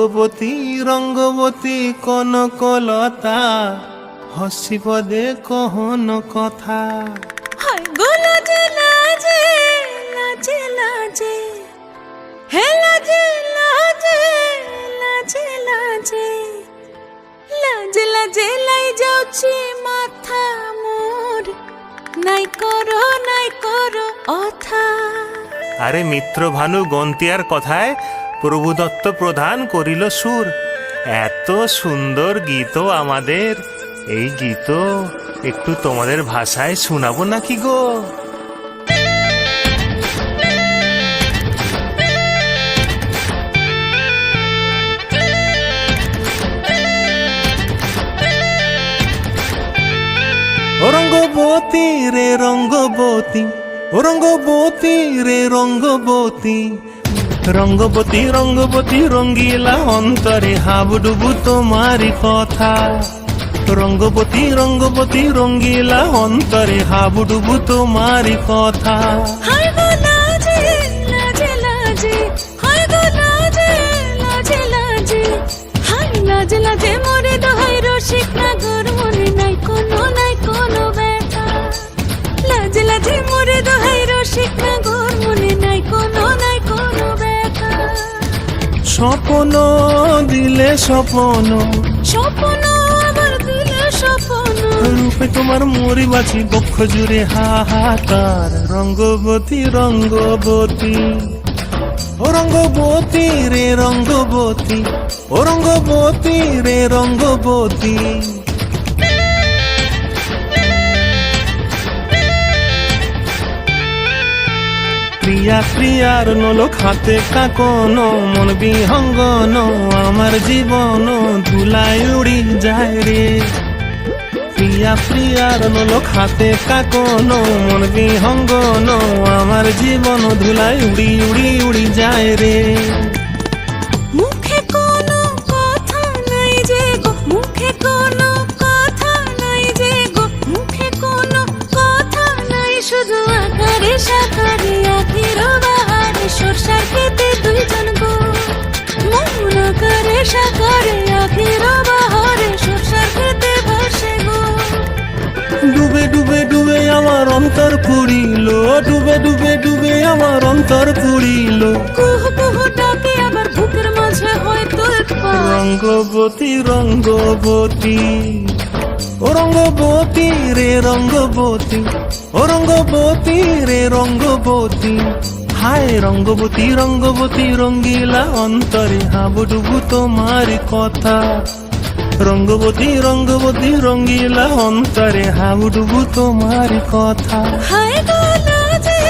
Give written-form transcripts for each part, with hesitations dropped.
রঙ্গবতী রঙ্গবতী কনকলতা হসিব দে কহন কথা। হায় গো লাজে লাজে লাজে লাজে হে লাজে লাজে লাজে লাজে লাজে লাজে লাই যাଉଛି মাথা মোর নাই করো অথা। আরে মিত্র ভানু গন্তিয়ার কথায় প্রভুদত্ত প্রধান করিল সুর। এত সুন্দর গীত আমাদের, এই গীত একটু তোমাদের ভাষায় শোনাবো নাকি গো? ও রঙ্গবতী রে রঙ্গবতী, ও রঙ্গবতী রে রঙ্গবতী, রঙ্গবতী রঙ্গবতী রঙ্গিলা অন্তরে হাবুডুবু তোমারি কথা। রঙ্গবতী রঙ্গবতী রঙ্গিলা অন্তরে হাবুডুবু তোমারি কথা। হায় গো লাজে লাজে লাজে হায় গো লাজে লাজে লাজে হায় লাজে লাজে মোরে দোহাই রসিক নাগর মনে নাই কোনো ব্যথা। লাজে লাজে মোরে দোহাই রসিক নাগর মনে নাই কোনো ব্যথা। স্বপ্ন দিলে স্বপ্ন, স্বপ্ন আবার দিলে স্বপ্ন, রূপে তোমার মরি বাছি বক্ষ জুড়ে হাহাকার। রঙ্গবতী রঙ্গবতী, ও রঙ্গবতী রে রঙ্গবতী, ও রঙ্গবতী রে রঙ্গবতী। প্রিয়া প্রিয়ার নলক হাতে কাকন, মন বিহঙ্গন আমার জীবন ধুলায় উড়ি যায় রে। প্রিয়া প্রিয়ার নলক হাতে কাকন, মন বিহঙ্গন আমার জীবন ধুলায় উড়ি উড়ি উড়ি যায় রে। মুখে কোনো কথা নাই যে গো, মুখে কোনো কথা নাই যে গো, মুখে কোনো কথা নাই, শুধু আকারে সাকারে আখির বাহারে সরষার খেতে দুইজন গো। মন আকারে সাকারে আখির বাহারে সরষার খেতে ভাসে গো। ডুবে ডুবে ডুবে আমার অন্তর পুড়িল, ডুবে ডুবে ডুবে আমার অন্তর পুড়িল। কুহু কুহু ডাকে আবার বুকের মাঝে হয়তো একবার। রঙ্গবতী রঙ্গবতী, ও রঙ্গবতী রে রঙ্গবতী, ও রঙ্গবতী রে রঙ্গবতী। হায় রঙ্গবতী রঙ্গবতী রঙ্গিলা অন্তরে হাবুডুবু তোমারি কথা। রঙ্গবতী রঙ্গবতী রঙ্গিলা অন্তরে হাবুডুবু তোমারি কথা। হায় গো লাজে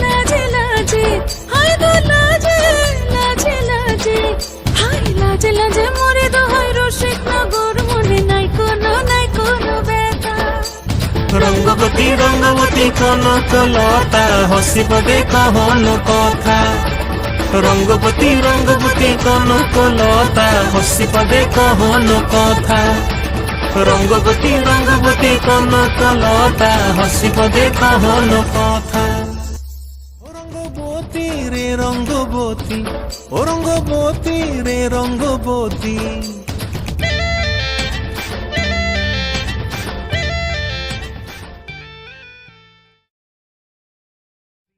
লাজে লাজে হায় গো লাজে লাজে লাজে হায় লাজে লাজে মোরে দোহাই রসিক নগর মনে নাই কোনো ব্যথা। রঙ্গবতী রঙ্গবতী কনকলতা হসিব দে কহন কথা। রঙ্গবতী রঙ্গবতী কনকলতা হসিব দে কহন কথা। রঙ্গবতী রঙ্গবতী কনকলতা হসিব দে কহন কথা। রঙ্গবতী রে রঙ্গবতী, ও রঙ্গবতী রে রঙ্গবতী।